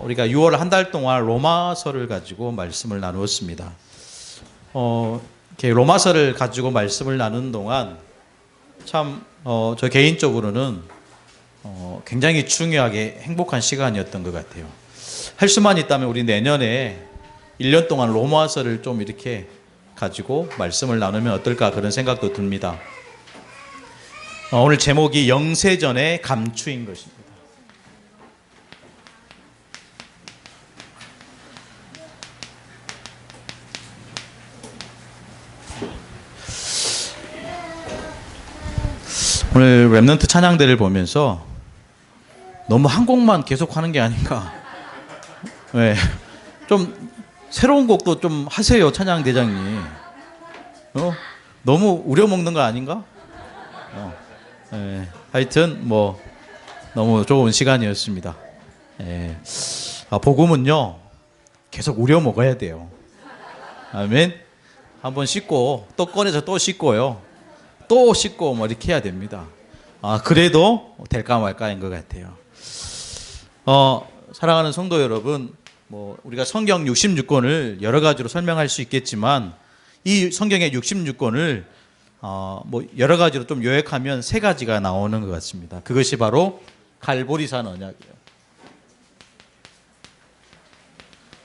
우리가 6월 한 달 동안 로마서를 가지고 말씀을 나누었습니다. 이렇게 로마서를 가지고 말씀을 나누는 동안 참, 저 개인적으로는 굉장히 중요하게 행복한 시간이었던 것 같아요. 할 수만 있다면 우리 내년에 1년 동안 로마서를 좀 이렇게 가지고 말씀을 나누면 어떨까 그런 생각도 듭니다. 오늘 제목이 영세전의 감추인 것입니다. 오늘 렘넌트 찬양대를 보면서 너무 한 곡만 계속 하는 게 아닌가. 네. 좀 새로운 곡도 좀 하세요, 찬양대장님. 너무 우려먹는 거 아닌가? 네. 하여튼 뭐 너무 좋은 시간이었습니다. 네. 복음은요 계속 우려먹어야 돼요. 아멘. 한번 씻고 또 꺼내서 또 씻고요. 또 씻고 뭐 이렇게 해야 됩니다. 그래도 될까 말까인 것 같아요. 사랑하는 성도 여러분, 뭐 우리가 성경 66권을 여러 가지로 설명할 수 있겠지만 이 성경의 66권을 뭐 여러 가지로 좀 요약하면 세 가지가 나오는 것 같습니다. 그것이 바로 갈보리산 언약이에요.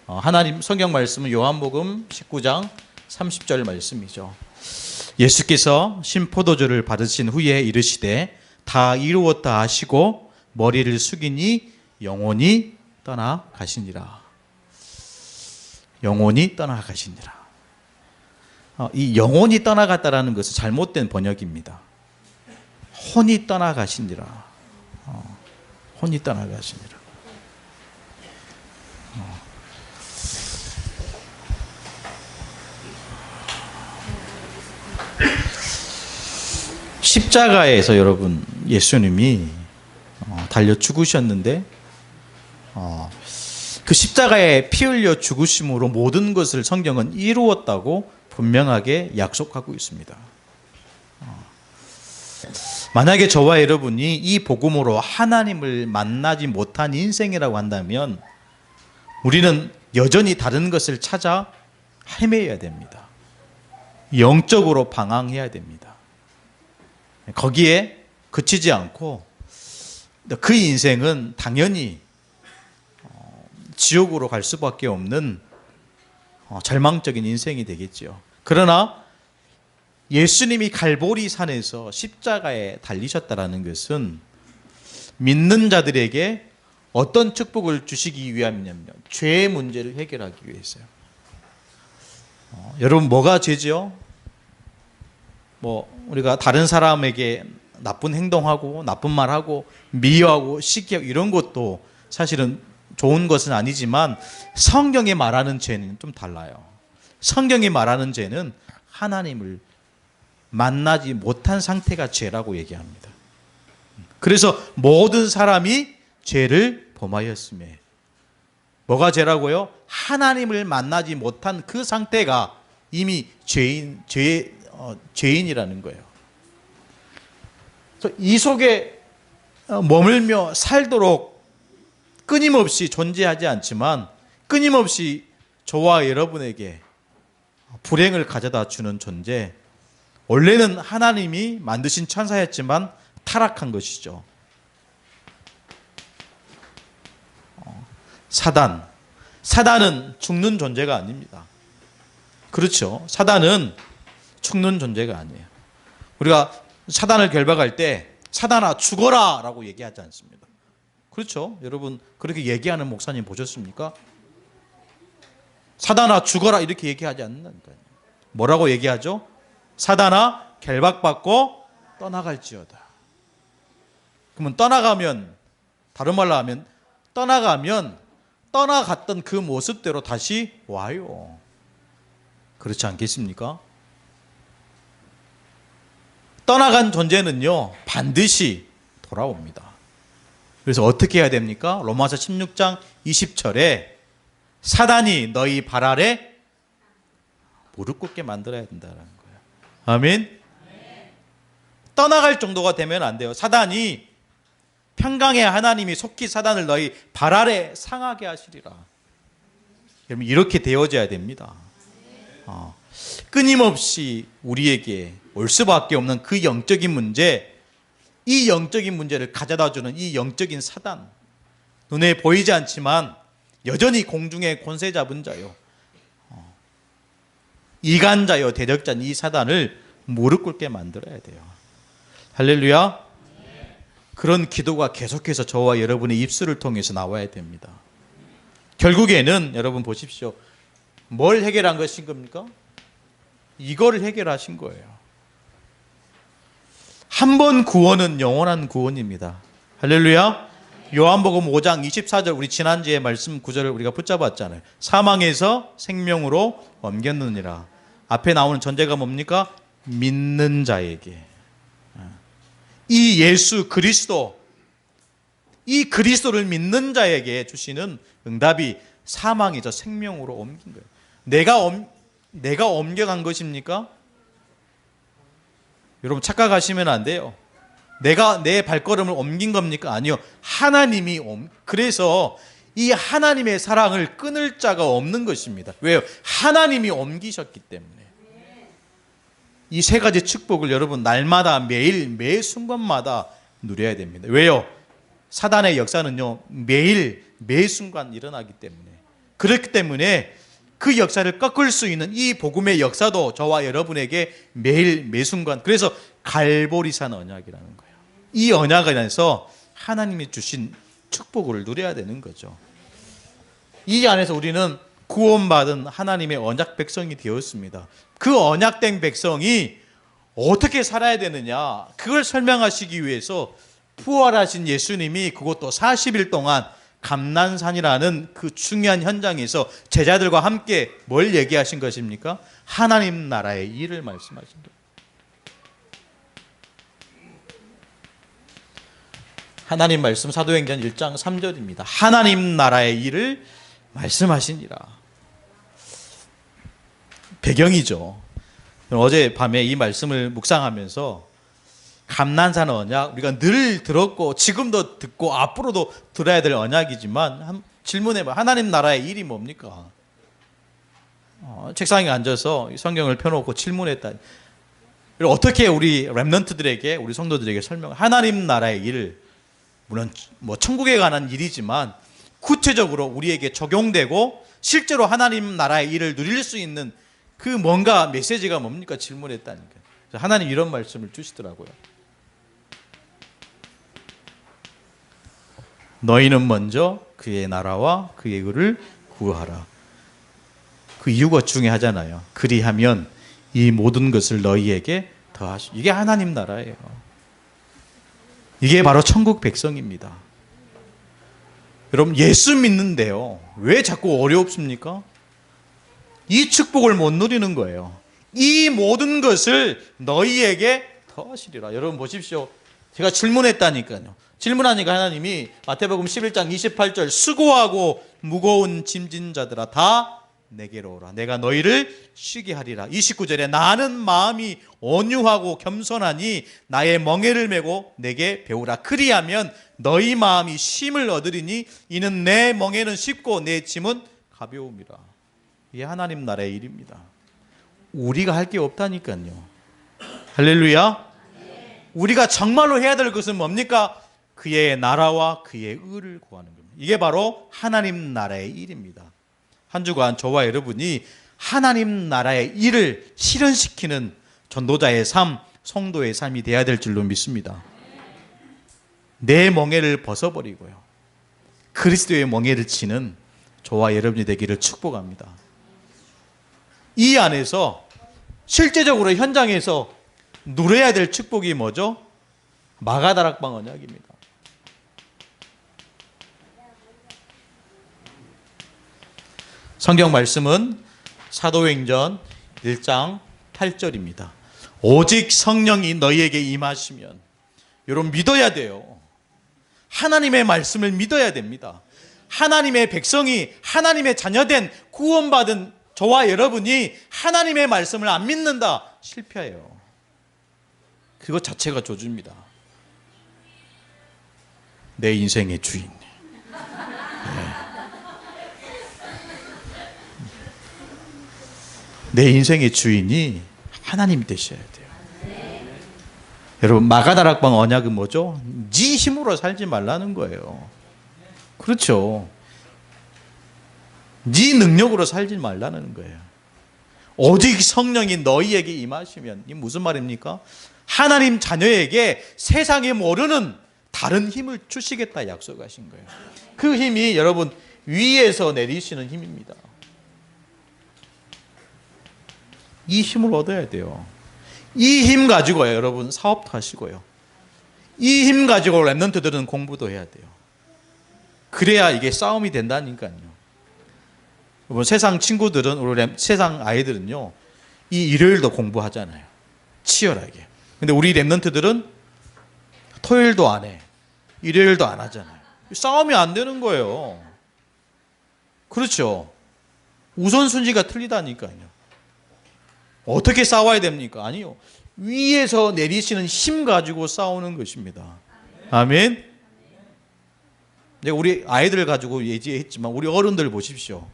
하나님 성경 말씀은 요한복음 19장 30절 말씀이죠. 예수께서 신포도주를 받으신 후에 이르시되 다 이루었다 하시고 머리를 숙이니 영원히 떠나가시니라. 영원히 떠나가시니라. 이 영원히 떠나갔다라는 것은 잘못된 번역입니다. 혼이 떠나가시니라. 혼이 떠나가시니라. 십자가에서 여러분 예수님이 달려 죽으셨는데 그 십자가에 피 흘려 죽으심으로 모든 것을 성경은 이루었다고 분명하게 약속하고 있습니다. 만약에 저와 여러분이 이 복음으로 하나님을 만나지 못한 인생이라고 한다면 우리는 여전히 다른 것을 찾아 헤매야 됩니다. 영적으로 방황해야 됩니다. 거기에 그치지 않고 그 인생은 당연히 지옥으로 갈 수밖에 없는 절망적인 인생이 되겠죠. 그러나 예수님이 갈보리 산에서 십자가에 달리셨다라는 것은 믿는 자들에게 어떤 축복을 주시기 위함이냐면 죄의 문제를 해결하기 위해서요. 여러분 뭐가 죄죠? 뭐 우리가 다른 사람에게 나쁜 행동하고 나쁜 말하고 미워하고 시기하고 이런 것도 사실은 좋은 것은 아니지만 성경이 말하는 죄는 좀 달라요. 성경이 말하는 죄는 하나님을 만나지 못한 상태가 죄라고 얘기합니다. 그래서 모든 사람이 죄를 범하였음에 뭐가 죄라고요? 하나님을 만나지 못한 그 상태가 이미 죄인이라는 거예요. 이 속에 머물며 살도록 끊임없이 존재하지 않지만 끊임없이 저와 여러분에게 불행을 가져다 주는 존재, 원래는 하나님이 만드신 천사였지만 타락한 것이죠. 사단은 죽는 존재가 아닙니다. 그렇죠. 사단은 죽는 존재가 아니에요. 우리가 사단을 결박할 때 사단아 죽어라 라고 얘기하지 않습니다. 그렇죠. 여러분 그렇게 얘기하는 목사님 보셨습니까? 사단아 죽어라 이렇게 얘기하지 않는다니까요. 뭐라고 얘기하죠? 사단아 결박받고 떠나갈지어다. 그러면 떠나가면, 다른 말로 하면 떠나가면 떠나갔던 그 모습대로 다시 와요. 그렇지 않겠습니까? 떠나간 존재는요 반드시 돌아옵니다. 그래서 어떻게 해야 됩니까? 로마서 16장 20절에 사단이 너희 발 아래 무릎 꿇게 만들어야 된다는 거예요. 아멘. 떠나갈 정도가 되면 안 돼요. 사단이 평강의 하나님이 속히 사단을 너희 발 아래 상하게 하시리라. 여러분, 이렇게 되어져야 됩니다. 끊임없이 우리에게 올 수밖에 없는 그 영적인 문제, 이 영적인 문제를 가져다주는 이 영적인 사단, 눈에 보이지 않지만 여전히 공중에 권세 잡은 자요, 이간자요, 대적자인 이 사단을 무릎 꿇게 만들어야 돼요. 할렐루야. 그런 기도가 계속해서 저와 여러분의 입술을 통해서 나와야 됩니다. 결국에는 여러분 보십시오. 뭘 해결한 것인 겁니까? 이거를 해결하신 거예요. 한 번 구원은 영원한 구원입니다. 할렐루야. 요한복음 5장 24절, 우리 지난주에 말씀 구절을 우리가 붙잡았잖아요. 사망에서 생명으로 옮겼느니라. 앞에 나오는 전제가 뭡니까? 믿는 자에게. 이 예수 그리스도, 이 그리스도를 믿는 자에게 주시는 응답이 사망에서 생명으로 옮긴 거예요. 내가 옮겨간 것입니까? 여러분, 착각하시면 안 돼요. 내가 내 발걸음을 옮긴 겁니까? 아니요. 하나님이 그래서 이 하나님의 사랑을 끊을 자가 없는 것입니다. 왜요? 하나님이 옮기셨기 때문에. 이 세 가지 축복을 여러분 날마다 매일 매 순간마다 누려야 됩니다. 왜요? 사단의 역사는요, 매일 매 순간 일어나기 때문에. 그렇기 때문에 그 역사를 꺾을 수 있는 이 복음의 역사도 저와 여러분에게 매일 매 순간, 그래서 갈보리산 언약이라는 거예요. 이 언약 안에서 하나님이 주신 축복을 누려야 되는 거죠. 이 안에서 우리는 구원받은 하나님의 언약 백성이 되었습니다. 그 언약된 백성이 어떻게 살아야 되느냐, 그걸 설명하시기 위해서 부활하신 예수님이 그것도 40일 동안 감난산이라는 그 중요한 현장에서 제자들과 함께 뭘 얘기하신 것입니까? 하나님 나라의 일을 말씀하신 거예요. 하나님 말씀 사도행전 1장 3절입니다. 하나님 나라의 일을 말씀하시니라. 배경이죠. 어제 밤에 이 말씀을 묵상하면서 감난산 언약, 우리가 늘 들었고 지금도 듣고 앞으로도 들어야 될 언약이지만 질문해봐. 하나님 나라의 일이 뭡니까? 책상에 앉아서 성경을 펴놓고 질문했다. 어떻게 우리 렘넌트들에게, 우리 성도들에게 하나님 나라의 일을, 물론 뭐 천국에 관한 일이지만 구체적으로 우리에게 적용되고 실제로 하나님 나라의 일을 누릴 수 있는 그 뭔가 메시지가 뭡니까? 질문했다니까요. 하나님 이런 말씀을 주시더라고요. 너희는 먼저 그의 나라와 그의 의를 구하라. 그 이유가 중요하잖아요. 그리하면 이 모든 것을 너희에게 더하시. 이게 하나님 나라예요. 이게 바로 천국 백성입니다. 여러분, 예수 믿는데요, 왜 자꾸 어렵습니까? 이 축복을 못 누리는 거예요. 이 모든 것을 너희에게 더하시리라. 여러분 보십시오. 제가 질문했다니까요. 질문하니까 하나님이 마태복음 11장 28절, 수고하고 무거운 짐진 자들아 다 내게로 오라. 내가 너희를 쉬게 하리라. 29절에 나는 마음이 온유하고 겸손하니 나의 멍에를 메고 내게 배우라. 그리하면 너희 마음이 쉼을 얻으리니 이는 내 멍에는 쉽고 내 짐은 가벼움이라. 이게 하나님 나라의 일입니다. 우리가 할 게 없다니까요. 할렐루야. 우리가 정말로 해야 될 것은 뭡니까? 그의 나라와 그의 의를 구하는 겁니다. 이게 바로 하나님 나라의 일입니다. 한 주간 저와 여러분이 하나님 나라의 일을 실현시키는 전도자의 삶, 성도의 삶이 되어야 될 줄로 믿습니다. 내 멍에를 벗어버리고요, 그리스도의 멍에를 치는 저와 여러분이 되기를 축복합니다. 이 안에서 실제적으로 현장에서 누려야 될 축복이 뭐죠? 마가다락방 언약입니다. 성경 말씀은 사도행전 1장 8절입니다. 오직 성령이 너희에게 임하시면, 여러분 믿어야 돼요. 하나님의 말씀을 믿어야 됩니다. 하나님의 백성이, 하나님의 자녀된 구원받은 저와 여러분이 하나님의 말씀을 안 믿는다, 실패해요. 그것 자체가 저주입니다. 내 인생의 주인. 내 인생의 주인이 하나님 되셔야 돼요. 여러분, 마가다락방 언약은 뭐죠? 네 힘으로 살지 말라는 거예요. 그렇죠. 네 능력으로 살지 말라는 거예요. 오직 성령이 너희에게 임하시면, 이 무슨 말입니까? 하나님 자녀에게 세상에 모르는 다른 힘을 주시겠다 약속하신 거예요. 그 힘이 여러분 위에서 내리시는 힘입니다. 이 힘을 얻어야 돼요. 이 힘 가지고요, 여러분 사업도 하시고요. 이 힘 가지고 랩런트들은 공부도 해야 돼요. 그래야 이게 싸움이 된다니까요. 여러분, 세상 친구들은, 우리 세상 아이들은요, 이 일요일도 공부하잖아요. 치열하게. 근데 우리 랩런트들은 토요일도 안 해. 일요일도 안 하잖아요. 싸움이 안 되는 거예요. 그렇죠. 우선순위가 틀리다니까요. 어떻게 싸워야 됩니까? 아니요. 위에서 내리시는 힘 가지고 싸우는 것입니다. 아멘. 내가 우리 아이들 가지고 얘기했지만 우리 어른들 보십시오.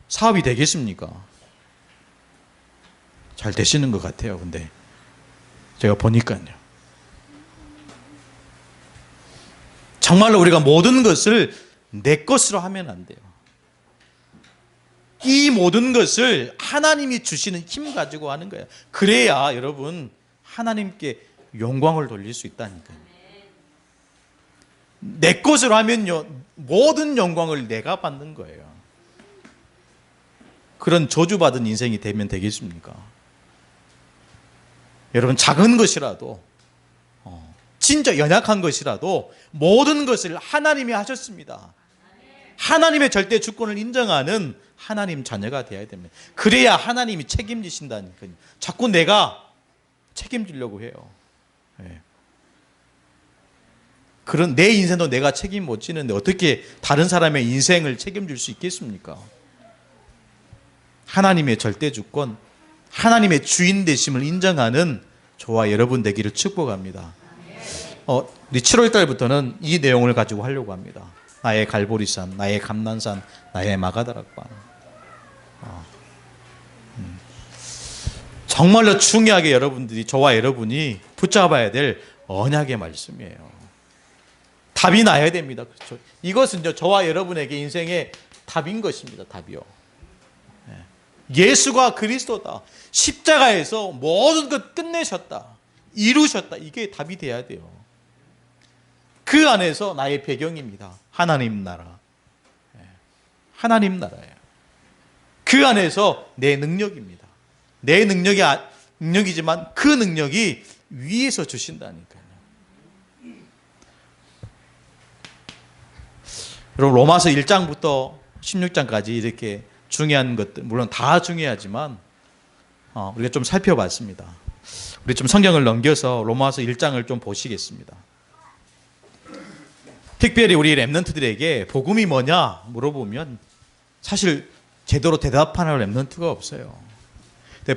사업이 되겠습니까? 잘 되시는 것 같아요. 근데 제가 보니까요. 정말로 우리가 모든 것을 내 것으로 하면 안 돼요. 이 모든 것을 하나님이 주시는 힘 가지고 하는 거예요. 그래야 여러분 하나님께 영광을 돌릴 수 있다니까요. 내 것으로 하면요, 모든 영광을 내가 받는 거예요. 그런 저주받은 인생이 되면 되겠습니까? 여러분, 작은 것이라도, 진짜 연약한 것이라도 모든 것을 하나님이 하셨습니다. 하나님의 절대 주권을 인정하는 하나님 자녀가 되어야 됩니다. 그래야 하나님이 책임지신다니까요. 자꾸 내가 책임지려고 해요. 네. 그런 내 인생도 내가 책임 못 지는데 어떻게 다른 사람의 인생을 책임질 수 있겠습니까? 하나님의 절대 주권, 하나님의 주인 되심을 인정하는 저와 여러분 되기를 축복합니다. 우리 7월 달부터는 이 내용을 가지고 하려고 합니다. 나의 갈보리산, 나의 감난산, 나의 마가다락방. 정말로 중요하게 여러분들이, 저와 여러분이 붙잡아야 될 언약의 말씀이에요. 답이 나야 됩니다. 그렇죠? 이것은 저와 여러분에게 인생의 답인 것입니다. 답이요. 예수가 그리스도다. 십자가에서 모든 것 끝내셨다. 이루셨다. 이게 답이 돼야 돼요. 그 안에서 나의 배경입니다. 하나님 나라. 하나님 나라예요. 그 안에서 내 능력입니다. 내 능력이지만 그 능력이 위에서 주신다니까요. 여러분, 로마서 1장부터 16장까지 이렇게 중요한 것들, 물론 다 중요하지만 우리가 좀 살펴봤습니다. 우리 좀 성경을 넘겨서 로마서 1장을 좀 보시겠습니다. 특별히 우리 랩런트들에게 복음이 뭐냐 물어보면 사실 제대로 대답하는 랩런트가 없어요.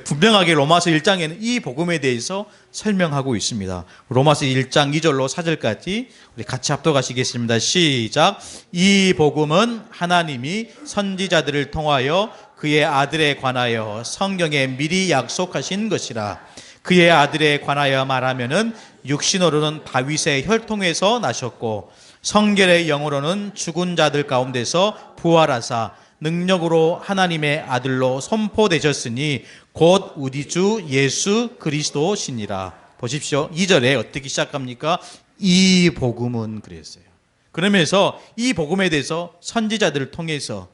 분명하게 로마서 1장에는 이 복음에 대해서 설명하고 있습니다. 로마서 1장 2절로 4절까지 우리 같이 합독하시겠습니다. 시작. 이 복음은 하나님이 선지자들을 통하여 그의 아들에 관하여 성경에 미리 약속하신 것이라. 그의 아들에 관하여 말하면은 육신으로는 다윗의 혈통에서 나셨고 성결의 영으로는 죽은 자들 가운데서 부활하사 능력으로 하나님의 아들로 선포되셨으니 곧 우리 주 예수 그리스도시니라. 보십시오. 2절에 어떻게 시작합니까? 이 복음은 그랬어요. 그러면서 이 복음에 대해서 선지자들을 통해서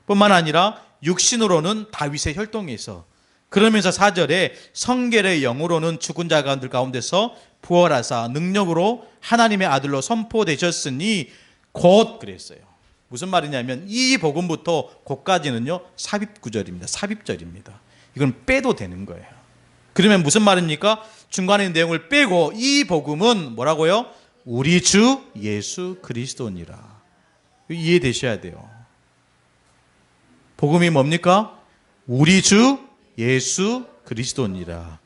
뿐만 아니라 육신으로는 다윗의 혈통에서, 그러면서 4절에 성결의 영으로는 죽은 자들 가운데서 부활하사 능력으로 하나님의 아들로 선포되셨으니 곧 그랬어요. 무슨 말이냐면 이 복음부터 곧까지는요 삽입구절입니다. 삽입절입니다. 이건 빼도 되는 거예요. 그러면 무슨 말입니까? 중간에 있는 내용을 빼고 이 복음은 뭐라고요? 우리 주 예수 그리스도니라. 이해되셔야 돼요. 복음이 뭡니까? 우리 주 예수 그리스도니라.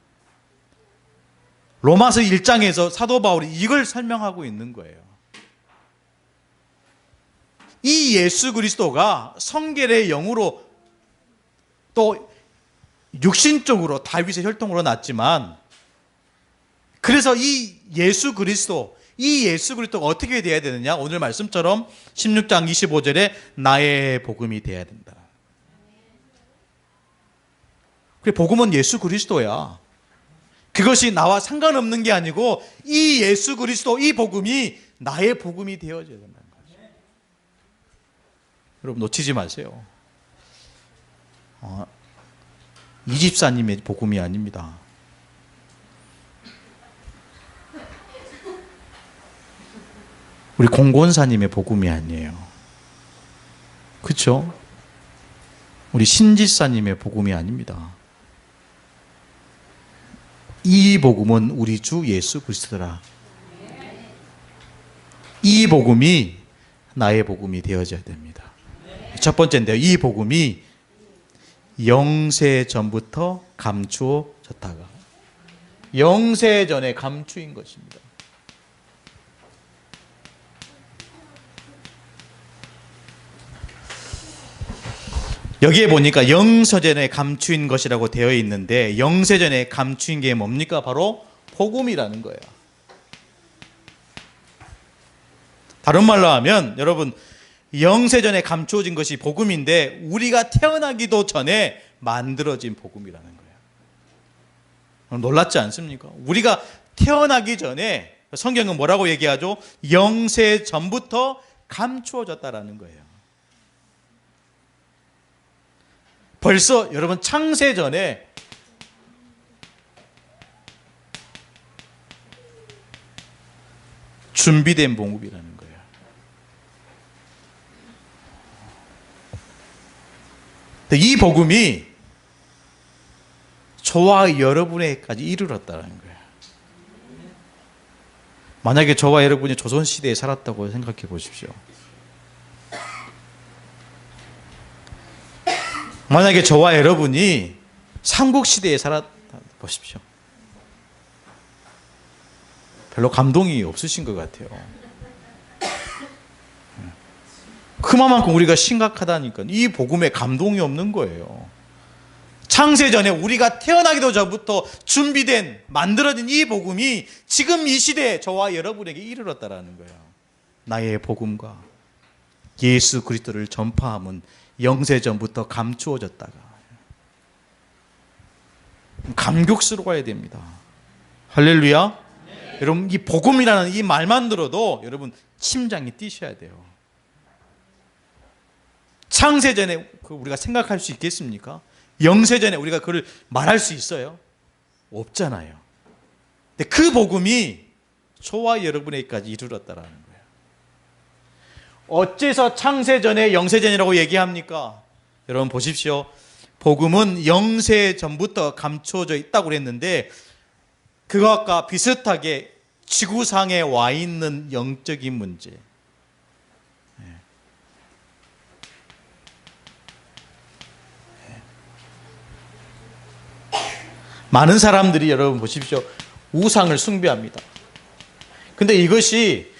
로마서 1장에서 사도 바울이 이걸 설명하고 있는 거예요. 이 예수 그리스도가 성결의 영으로 또 육신적으로 다윗의 혈통으로 났지만, 그래서 이 예수 그리스도가 어떻게 돼야 되느냐? 오늘 말씀처럼 16장 25절에 나의 복음이 돼야 된다. 그래, 복음은 예수 그리스도야. 그것이 나와 상관없는 게 아니고 이 예수 그리스도, 이 복음이 나의 복음이 되어져야 된다는 거죠. 여러분 놓치지 마세요. 이 집사님의 복음이 아닙니다. 우리 공권사님의 복음이 아니에요. 그렇죠? 우리 신지사님의 복음이 아닙니다. 이 복음은 우리 주 예수 그리스도라. 이 복음이 나의 복음이 되어져야 됩니다. 첫 번째인데요. 이 복음이 영세 전부터 감추어졌다가, 영세 전에 감추인 것입니다. 여기에 보니까 영세전에 감추인 것이라고 되어 있는데, 영세전에 감추인 게 뭡니까? 바로 복음이라는 거예요. 다른 말로 하면 여러분, 영세전에 감추어진 것이 복음인데 우리가 태어나기도 전에 만들어진 복음이라는 거예요. 놀랍지 않습니까? 우리가 태어나기 전에 성경은 뭐라고 얘기하죠? 영세 전부터 감추어졌다라는 거예요. 벌써 여러분 창세 전에 준비된 복음이라는 거예요. 이 복음이 저와 여러분에게까지 이르렀다는 거예요. 만약에 저와 여러분이 조선시대에 살았다고 생각해 보십시오. 만약에 저와 여러분이 삼국시대에 살았다 보십시오. 별로 감동이 없으신 것 같아요. 그만큼 우리가 심각하다니까. 이 복음에 감동이 없는 거예요. 창세전에 우리가 태어나기도 전부터 준비된, 만들어진 이 복음이 지금 이 시대에 저와 여러분에게 이르렀다라는 거예요. 나의 복음과 예수 그리스도를 전파함은 영세전부터 감추어졌다가, 감격스러워야 됩니다. 할렐루야. 네. 여러분, 이 복음이라는 이 말만 들어도 여러분 심장이 뛰셔야 돼요. 창세전에 우리가 생각할 수 있겠습니까? 영세전에 우리가 그걸 말할 수 있어요? 없잖아요. 근데 그 복음이 저와 여러분에게까지 이르렀다라는 거예요. 어째서 창세전에 영세전이라고 얘기합니까? 여러분 보십시오. 복음은 영세전부터 감추어져 있다고 그랬는데, 그것과 비슷하게 지구상에 와 있는 영적인 문제, 많은 사람들이 여러분 보십시오. 우상을 숭배합니다. 근데 이것이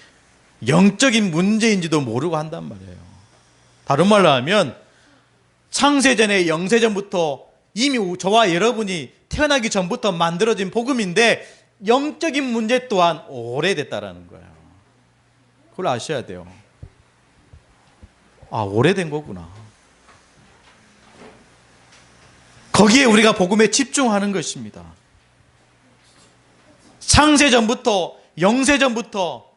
영적인 문제인지도 모르고 한단 말이에요. 다른 말로 하면 창세전에 영세전부터 이미 저와 여러분이 태어나기 전부터 만들어진 복음인데 영적인 문제 또한 오래됐다라는 거예요. 그걸 아셔야 돼요. 아, 오래된 거구나. 거기에 우리가 복음에 집중하는 것입니다. 창세전부터 영세전부터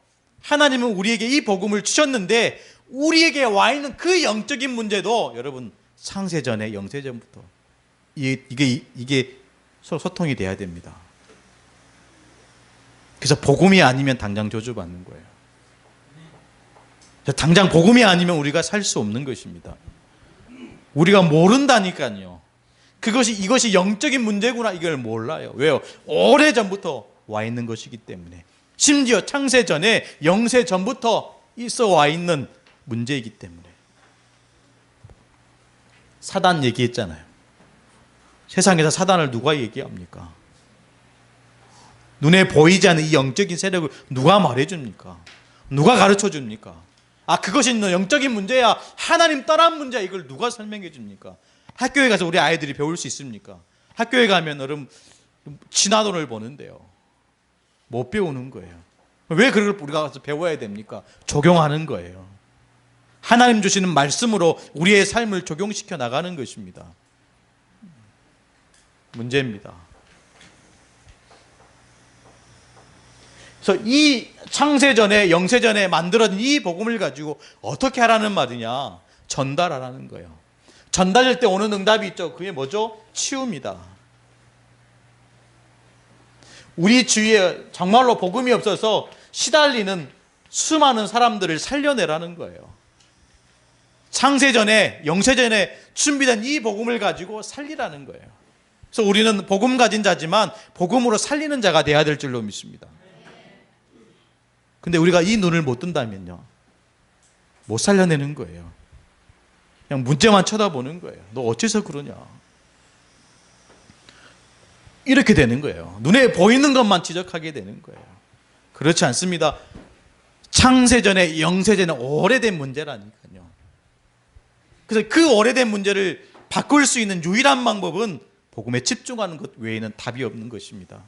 하나님은 우리에게 이 복음을 주셨는데, 우리에게 와 있는 그 영적인 문제도 여러분 창세전에 영세전부터 이게 서로 소통이 돼야 됩니다. 그래서 복음이 아니면 당장 저주받는 거예요. 당장 복음이 아니면 우리가 살 수 없는 것입니다. 우리가 모른다니까요. 이것이 영적인 문제구나, 이걸 몰라요. 왜요? 오래전부터 와 있는 것이기 때문에. 심지어 창세전에 영세전부터 있어 와 있는 문제이기 때문에. 사단 얘기했잖아요. 세상에서 사단을 누가 얘기합니까? 눈에 보이지 않는 이 영적인 세력을 누가 말해줍니까? 누가 가르쳐줍니까? 그것이 영적인 문제야, 하나님 떠난 문제야, 이걸 누가 설명해 줍니까? 학교에 가서 우리 아이들이 배울 수 있습니까? 학교에 가면 여러분 진화론을 보는데요, 못 배우는 거예요. 왜 그걸 우리가 가서 배워야 됩니까? 적용하는 거예요. 하나님 주시는 말씀으로 우리의 삶을 적용시켜 나가는 것입니다. 문제입니다. 그래서 이 창세전에 영세전에 만들어진 이 복음을 가지고 어떻게 하라는 말이냐? 전달하라는 거예요. 전달할 때 오는 응답이 있죠. 그게 뭐죠? 치유입니다. 우리 주위에 정말로 복음이 없어서 시달리는 수많은 사람들을 살려내라는 거예요. 창세전에 영세전에 준비된 이 복음을 가지고 살리라는 거예요. 그래서 우리는 복음 가진 자지만 복음으로 살리는 자가 되어야 될 줄로 믿습니다. 근데 우리가 이 눈을 못 뜬다면요, 못 살려내는 거예요. 그냥 문제만 쳐다보는 거예요. 너 어째서 그러냐, 이렇게 되는 거예요. 눈에 보이는 것만 지적하게 되는 거예요. 그렇지 않습니다. 창세전에 영세전에 오래된 문제라니까요. 그래서 그 오래된 문제를 바꿀 수 있는 유일한 방법은 복음에 집중하는 것 외에는 답이 없는 것입니다.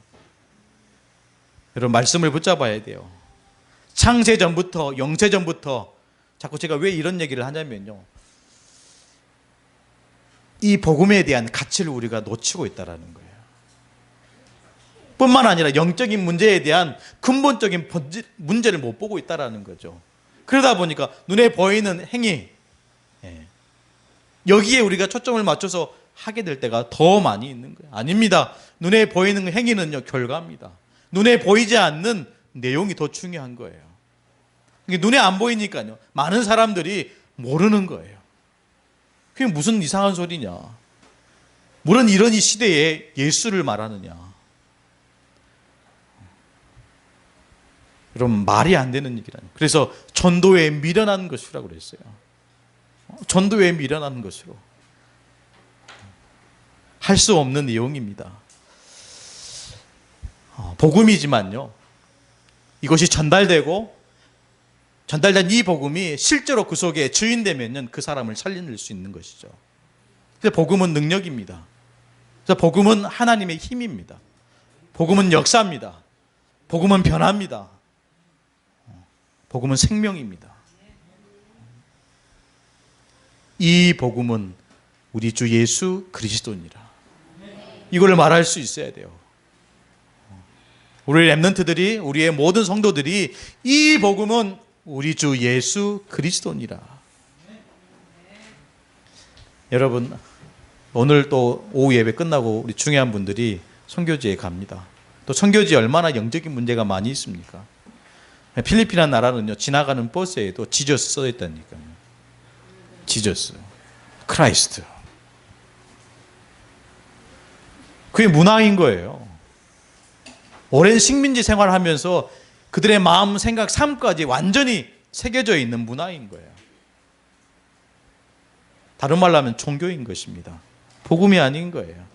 여러분, 말씀을 붙잡아야 돼요. 창세전부터 영세전부터 자꾸 제가 왜 이런 얘기를 하냐면요, 이 복음에 대한 가치를 우리가 놓치고 있다는 거예요. 뿐만 아니라 영적인 문제에 대한 근본적인 문제를 못 보고 있다는 거죠. 그러다 보니까 눈에 보이는 행위, 여기에 우리가 초점을 맞춰서 하게 될 때가 더 많이 있는 거예요. 아닙니다. 눈에 보이는 행위는요, 결과입니다. 눈에 보이지 않는 내용이 더 중요한 거예요. 이게 눈에 안 보이니까요, 많은 사람들이 모르는 거예요. 그게 무슨 이상한 소리냐, 물론 이런 이 시대에 예수를 말하느냐, 여러분, 말이 안 되는 얘기라니. 그래서 전도에 미련한 것이라고 그랬어요. 전도에 미련한 것으로 할 수 없는 내용입니다. 복음이지만요, 이것이 전달된 이 복음이 실제로 그 속에 주인되면 그 사람을 살려낼 수 있는 것이죠. 그래서 복음은 능력입니다. 그래서 복음은 하나님의 힘입니다. 복음은 역사입니다. 복음은 변화입니다. 복음은 생명입니다. 이 복음은 우리 주 예수 그리스도니라. 이걸 말할 수 있어야 돼요. 우리 렘넌트들이, 우리의 모든 성도들이 이 복음은 우리 주 예수 그리스도니라. 여러분, 오늘 또 오후 예배 끝나고 우리 중요한 분들이 선교지에 갑니다. 또 선교지에 얼마나 영적인 문제가 많이 있습니까? 필리핀이라는 나라는요, 지나가는 버스에도 지저스 써 있다니까요. 지저스, 크라이스트. 그게 문화인 거예요. 오랜 식민지 생활을 하면서 그들의 마음, 생각, 삶까지 완전히 새겨져 있는 문화인 거예요. 다른 말로 하면 종교인 것입니다. 복음이 아닌 거예요.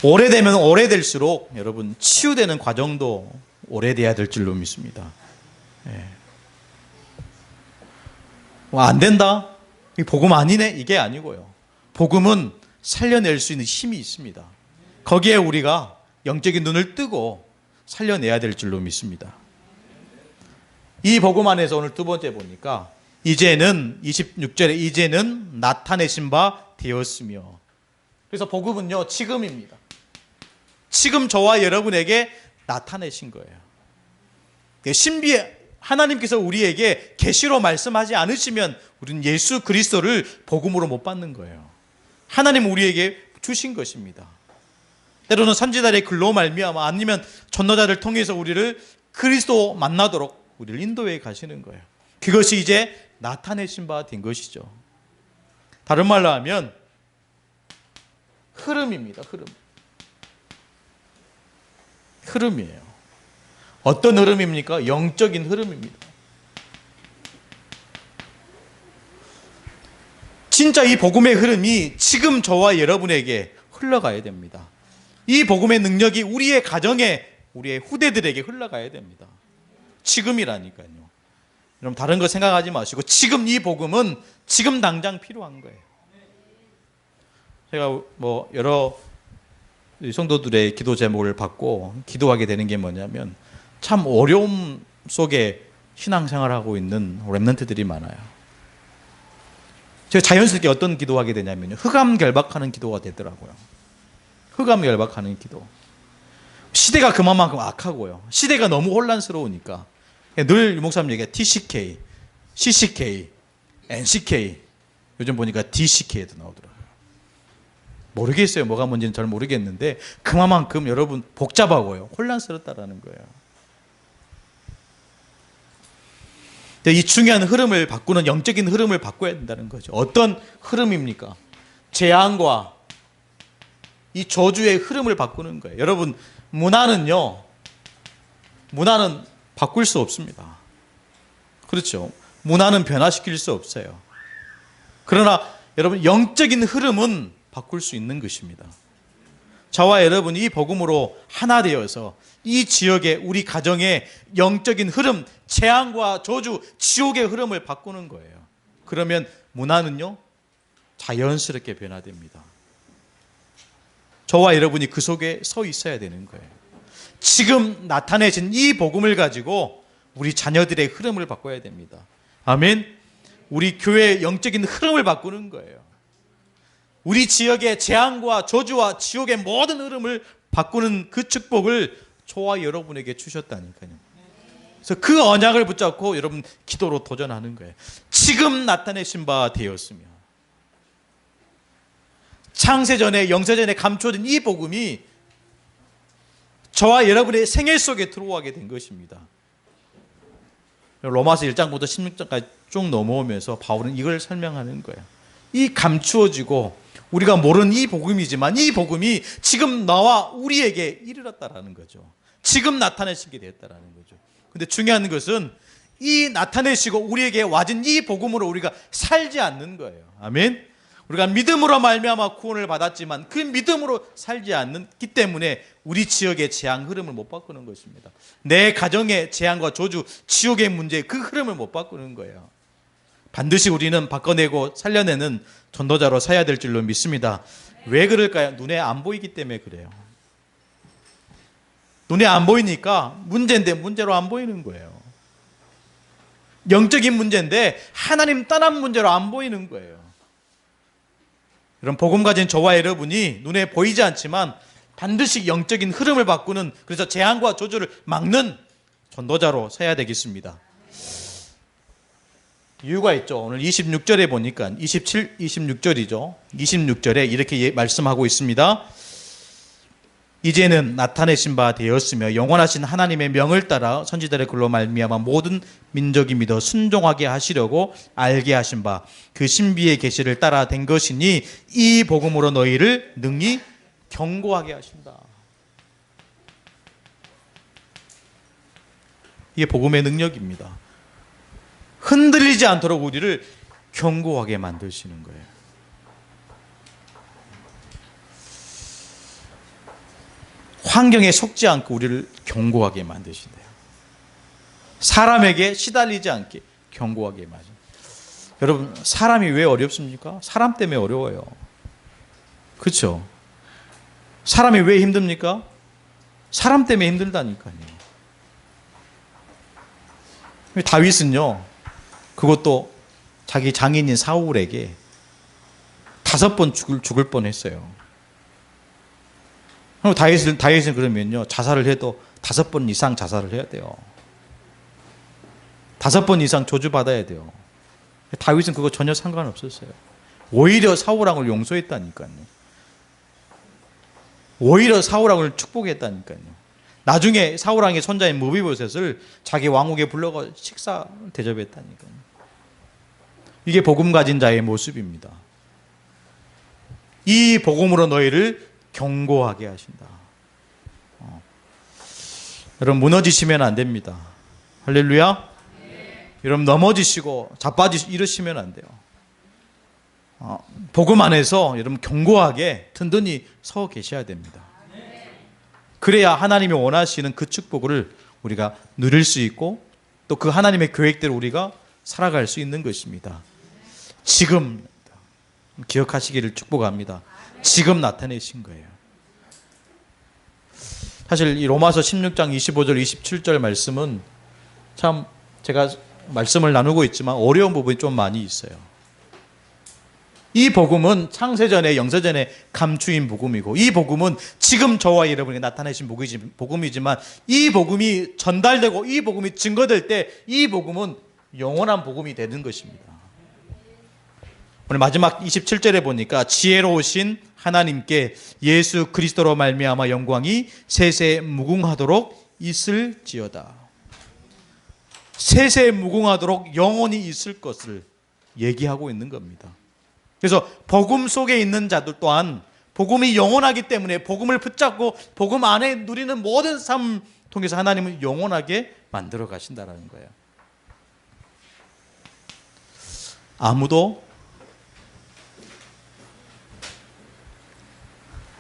오래되면 오래될수록 여러분, 치유되는 과정도 오래돼야 될 줄로 믿습니다. 안 된다? 이 복음 아니네? 이게 아니고요. 복음은 살려낼 수 있는 힘이 있습니다. 거기에 우리가 영적인 눈을 뜨고 살려내야 될 줄로 믿습니다. 이 복음 안에서 오늘 두 번째 보니까 이제는 26절에 이제는 나타내신 바 되었으며, 그래서 복음은요, 지금입니다. 지금 저와 여러분에게 나타내신 거예요. 신비의 하나님께서 우리에게 계시로 말씀하지 않으시면 우리는 예수 그리스도를 복음으로 못 받는 거예요. 하나님 우리에게 주신 것입니다. 때로는 선지자의 글로 말미암아 아니면 전도자를 통해서 우리를 그리스도 만나도록 우리를 인도해 가시는 거예요. 그것이 이제 나타내신 바 된 것이죠. 다른 말로 하면 흐름입니다. 흐름이에요. 어떤 흐름입니까? 영적인 흐름입니다. 진짜 이 복음의 흐름이 지금 저와 여러분에게 흘러가야 됩니다. 이 복음의 능력이 우리의 가정에 우리의 후대들에게 흘러가야 됩니다. 지금이라니까요. 여러분 다른 거 생각하지 마시고 지금 이 복음은 지금 당장 필요한 거예요. 제가 여러 성도들의 기도 제목을 받고 기도하게 되는 게 뭐냐면 참 어려움 속에 신앙생활하고 있는 렘넌트들이 많아요. 제가 자연스럽게 어떤 기도하게 되냐면요, 흑암결박하는 기도가 되더라고요. 흑암결박하는 기도. 시대가 그만큼 악하고요. 시대가 너무 혼란스러우니까 늘 목사님 얘기해 TCK, CCK, NCK, 요즘 보니까 DCK에도 나오더라고요. 모르겠어요. 뭐가 뭔지는 잘 모르겠는데 그만큼 여러분 복잡하고요. 혼란스럽다라는 거예요. 이 중요한 흐름을 바꾸는 영적인 흐름을 바꿔야 된다는 거죠. 어떤 흐름입니까? 재앙과 이 저주의 흐름을 바꾸는 거예요. 여러분 문화는 바꿀 수 없습니다. 그렇죠. 문화는 변화시킬 수 없어요. 그러나 여러분 영적인 흐름은 바꿀 수 있는 것입니다. 저와 여러분이 이 복음으로 하나 되어서 이 지역의 우리 가정의 영적인 흐름, 재앙과 저주, 지옥의 흐름을 바꾸는 거예요. 그러면 문화는요 자연스럽게 변화됩니다. 저와 여러분이 그 속에 서 있어야 되는 거예요. 지금 나타내진 이 복음을 가지고 우리 자녀들의 흐름을 바꿔야 됩니다. 아멘. 우리 교회의 영적인 흐름을 바꾸는 거예요. 우리 지역의 재앙과 저주와 지옥의 모든 흐름을 바꾸는 그 축복을 저와 여러분에게 주셨다니까요. 그래서 그 언약을 붙잡고 여러분 기도로 도전하는 거예요. 지금 나타내신 바 되었으며 창세전에 영세전에 감춰진 이 복음이 저와 여러분의 생애 속에 들어오게 된 것입니다. 로마서 1장부터 16장까지 쭉 넘어오면서 바울은 이걸 설명하는 거예요. 이 감추어지고 우리가 모르는 이 복음이지만 이 복음이 지금 나와 우리에게 이르렀다라는 거죠. 지금 나타내시게 되었다라는 거죠. 근데 중요한 것은 이 나타내시고 우리에게 와진 이 복음으로 우리가 살지 않는 거예요. 아멘. 우리가 믿음으로 말미암아 구원을 받았지만 그 믿음으로 살지 않기 때문에 우리 지역의 재앙 흐름을 못 바꾸는 것입니다. 내 가정의 재앙과 저주, 지옥의 문제 그 흐름을 못 바꾸는 거예요. 반드시 우리는 바꿔내고 살려내는 전도자로 서야 될 줄로 믿습니다. 왜 그럴까요? 눈에 안 보이기 때문에 그래요. 눈에 안 보이니까 문제인데 문제로 안 보이는 거예요. 영적인 문제인데 하나님 떠난 문제로 안 보이는 거예요. 이런 복음 가진 저와 여러분이 눈에 보이지 않지만 반드시 영적인 흐름을 바꾸는, 그래서 재앙과 저주를 막는 전도자로 서야 되겠습니다. 이유가 있죠. 오늘 26절에 보니까 26절이죠. 26절에 이렇게 말씀하고 있습니다. 이제는 나타내신 바 되었으며 영원하신 하나님의 명을 따라 선지자의 글로 말미암아 모든 민족이 믿어 순종하게 하시려고 알게 하신 바 그 신비의 계시를 따라 된 것이니 이 복음으로 너희를 능히 경고하게 하신다. 이게 복음의 능력입니다. 흔들리지 않도록 우리를 경고하게 만드시는 거예요. 환경에 속지 않고 우리를 경고하게 만드신대요. 사람에게 시달리지 않게 경고하게 만드신대요. 여러분, 사람이 왜 어렵습니까? 사람 때문에 어려워요. 그렇죠? 사람이 왜 힘듭니까? 사람 때문에 힘들다니까요. 다윗은요, 그것도 자기 장인인 사울에게 5번 죽을 뻔했어요. 그럼 다윗은 그러면요, 자살을 해도 5번 이상 자살을 해야 돼요. 5번 이상 저주받아야 돼요. 다윗은 그거 전혀 상관없었어요. 오히려 사울왕을 용서했다니까요. 오히려 사울왕을 축복했다니까요. 나중에 사울왕의 손자인 무비보셋을 자기 왕국에 불러가 식사 대접했다니까요. 이게 복음 가진 자의 모습입니다. 이 복음으로 너희를 경고하게 하신다. 여러분, 무너지시면 안 됩니다. 할렐루야. 여러분, 넘어지시고 이러시면 안 돼요. 복음 안에서 여러분 경고하게 든든히 서 계셔야 됩니다. 그래야 하나님이 원하시는 그 축복을 우리가 누릴 수 있고 또 그 하나님의 계획대로 우리가 살아갈 수 있는 것입니다. 지금 기억하시기를 축복합니다. 지금 나타내신 거예요. 사실 이 로마서 16장 25절 27절 말씀은 참 제가 말씀을 나누고 있지만 어려운 부분이 좀 많이 있어요. 이 복음은 창세전에 영세전에 감추인 복음이고 이 복음은 지금 저와 여러분에게 나타내신 복음이지만 이 복음이 전달되고 이 복음이 증거될 때 이 복음은 영원한 복음이 되는 것입니다. 오늘 마지막 27절에 보니까 지혜로우신 하나님께 예수 그리스도로 말미암아 영광이 세세 무궁하도록 있을지어다. 세세 무궁하도록 영원히 있을 것을 얘기하고 있는 겁니다. 그래서 복음 속에 있는 자들 또한 복음이 영원하기 때문에 복음을 붙잡고 복음 안에 누리는 모든 삶 통해서 하나님은 영원하게 만들어 가신다는 거예요. 아무도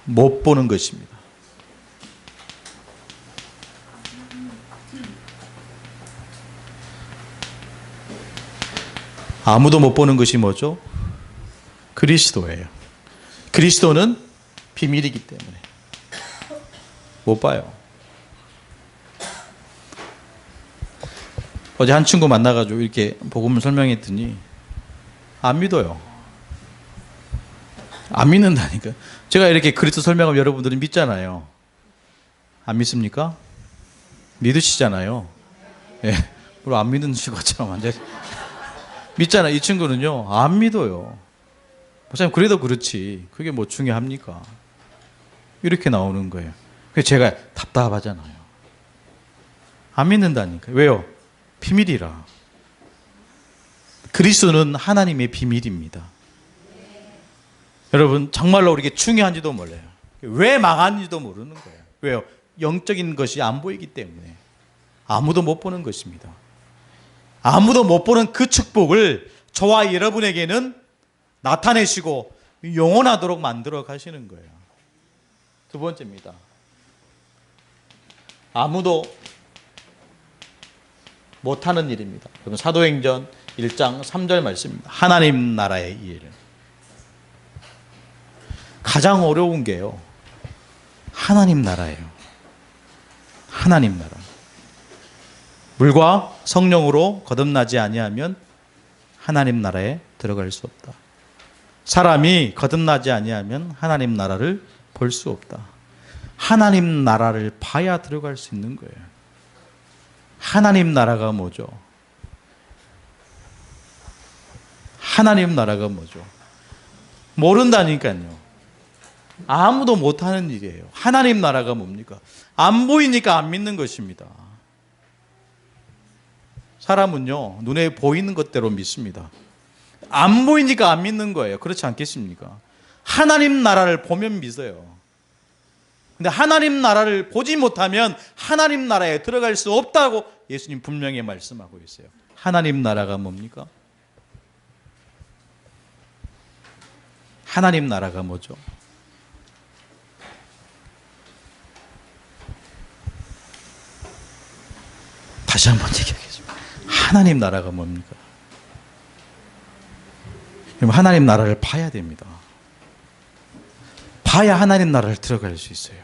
못 보는 것입니다. 아무도 못 보는 것이 뭐죠? 그리스도예요. 그리스도는 비밀이기 때문에 못 봐요. 어제 한 친구 만나가지고 이렇게 복음을 설명했더니 안 믿어요. 안 믿는다니까. 제가 이렇게 그리스도 설명하면 여러분들은 믿잖아요. 안 믿습니까? 믿으시잖아요. 예. 물론 안 믿는 것처럼 완전히 믿잖아요. 이 친구는요 안 믿어요. 목사님 그래도 그렇지 그게 뭐 중요합니까? 이렇게 나오는 거예요. 그래서 제가 답답하잖아요. 안 믿는다니까. 왜요? 비밀이라. 그리스도는 하나님의 비밀입니다. 여러분 정말로 우리에게 중요한지도 몰라요. 왜 망하는지도 모르는 거예요. 왜요? 영적인 것이 안 보이기 때문에 아무도 못 보는 것입니다. 아무도 못 보는 그 축복을 저와 여러분에게는 나타내시고 영원하도록 만들어 가시는 거예요. 두 번째입니다. 아무도 못하는 일입니다. 여러분 사도행전 1장 3절 말씀입니다. 하나님 나라의 일. 가장 어려운 게요. 하나님 나라예요. 하나님 나라. 물과 성령으로 거듭나지 아니하면 하나님 나라에 들어갈 수 없다. 사람이 거듭나지 아니하면 하나님 나라를 볼 수 없다. 하나님 나라를 봐야 들어갈 수 있는 거예요. 하나님 나라가 뭐죠? 하나님 나라가 뭐죠? 모른다니까요. 아무도 못하는 일이에요. 하나님 나라가 뭡니까? 안 보이니까 안 믿는 것입니다. 사람은요 눈에 보이는 것대로 믿습니다. 안 보이니까 안 믿는 거예요. 그렇지 않겠습니까? 하나님 나라를 보면 믿어요. 근데 하나님 나라를 보지 못하면 하나님 나라에 들어갈 수 없다고 예수님 분명히 말씀하고 있어요. 하나님 나라가 뭡니까? 하나님 나라가 뭐죠? 다시 한번 얘기하겠습니다. 하나님 나라가 뭡니까? 하나님 나라를 봐야 됩니다. 봐야 하나님 나라를 들어갈 수 있어요.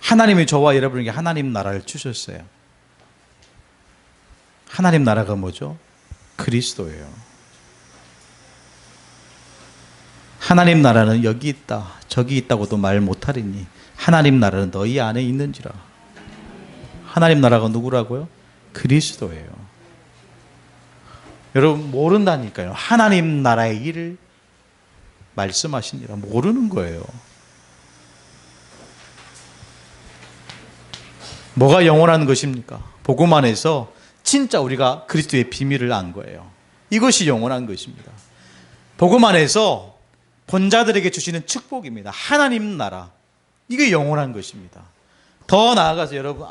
하나님이 저와 여러분에게 하나님 나라를 주셨어요. 하나님 나라가 뭐죠? 그리스도예요. 하나님 나라는 여기 있다 저기 있다고도 말 못하리니 하나님 나라는 너희 안에 있는지라. 하나님 나라가 누구라고요? 그리스도예요. 여러분 모른다니까요. 하나님 나라의 일을 말씀하시니라. 모르는 거예요. 뭐가 영원한 것입니까? 복음 안에서 진짜 우리가 그리스도의 비밀을 안 거예요. 이것이 영원한 것입니다. 복음 안에서 본자들에게 주시는 축복입니다. 하나님 나라. 이게 영원한 것입니다. 더 나아가서 여러분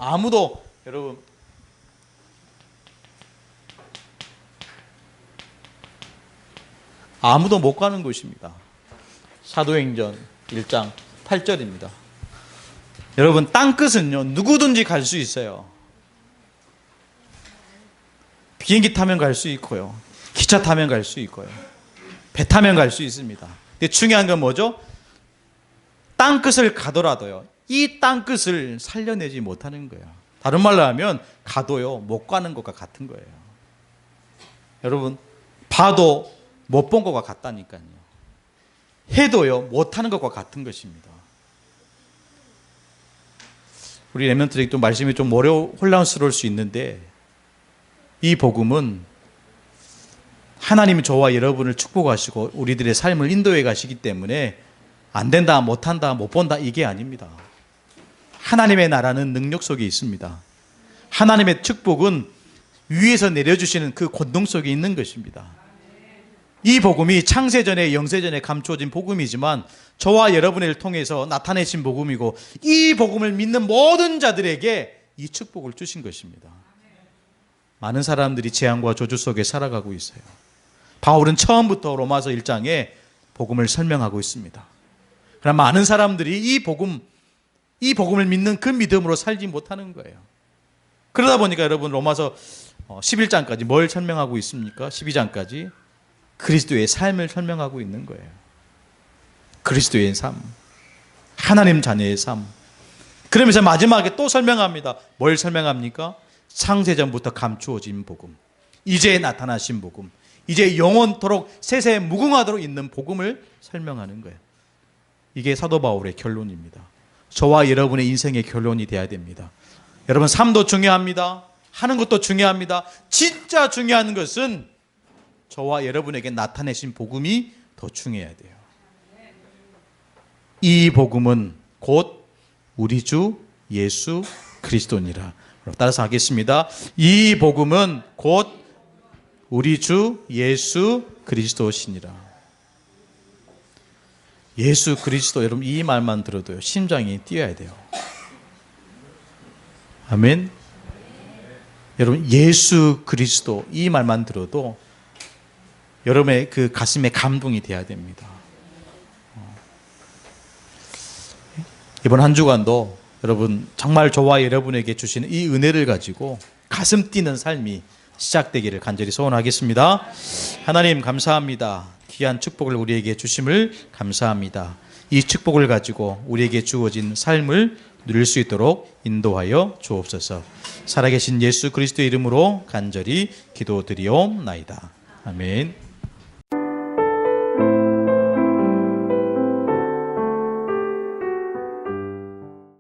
아무도 못 가는 곳입니다. 사도행전 1장 8절입니다. 여러분, 땅끝은요, 누구든지 갈 수 있어요. 비행기 타면 갈 수 있고요. 기차 타면 갈 수 있고요. 배 타면 갈 수 있습니다. 근데 중요한 건 뭐죠? 땅끝을 가더라도요, 이 땅끝을 살려내지 못하는 거예요. 다른 말로 하면 가도요, 못 가는 것과 같은 거예요. 여러분, 봐도 못 본 것과 같다니까요. 해도요, 못하는 것과 같은 것입니다. 우리 렘넌트들에게 또 말씀이 좀 혼란스러울 수 있는데, 이 복음은 하나님이 저와 여러분을 축복하시고 우리들의 삶을 인도해 가시기 때문에 안 된다, 못한다, 못 본다, 이게 아닙니다. 하나님의 나라는 능력 속에 있습니다. 하나님의 축복은 위에서 내려주시는 그 권능 속에 있는 것입니다. 이 복음이 창세전에 영세전에 감추어진 복음이지만 저와 여러분을 통해서 나타내신 복음이고, 이 복음을 믿는 모든 자들에게 이 축복을 주신 것입니다. 많은 사람들이 재앙과 저주 속에 살아가고 있어요. 바울은 처음부터 로마서 1장에 복음을 설명하고 있습니다. 그러나 많은 사람들이 이 복음을 믿는 그 믿음으로 살지 못하는 거예요. 그러다 보니까 여러분, 로마서 11장까지 뭘 설명하고 있습니까? 12장까지 그리스도의 삶을 설명하고 있는 거예요. 그리스도의 삶, 하나님 자녀의 삶. 그러면서 마지막에 또 설명합니다. 뭘 설명합니까? 창세전부터 감추어진 복음, 이제 나타나신 복음, 이제 영원토록 세세 무궁하도록 있는 복음을 설명하는 거예요. 이게 사도 바울의 결론입니다. 저와 여러분의 인생의 결론이 돼야 됩니다. 여러분, 삶도 중요합니다. 하는 것도 중요합니다. 진짜 중요한 것은 저와 여러분에게 나타내신 복음이 더 중요해야 돼요. 이 복음은 곧 우리 주 예수 그리스도니라. 따라서 하겠습니다. 이 복음은 곧 우리 주 예수 그리스도시니라. 예수 그리스도, 여러분, 이 말만 들어도요, 심장이 뛰어야 돼요. 아멘. 여러분, 예수 그리스도, 이 말만 들어도 여러분의 그 가슴에 감동이 돼야 됩니다. 이번 한 주간도 여러분, 정말 저와 여러분에게 주시는 이 은혜를 가지고 가슴 뛰는 삶이 시작되기를 간절히 소원하겠습니다. 하나님, 감사합니다. 귀한 축복을 우리에게 주심을 감사합니다. 이 축복을 가지고 우리에게 주어진 삶을 누릴 수 있도록 인도하여 주옵소서. 살아계신 예수 그리스도의 이름으로 간절히 기도드리옵나이다. 아멘.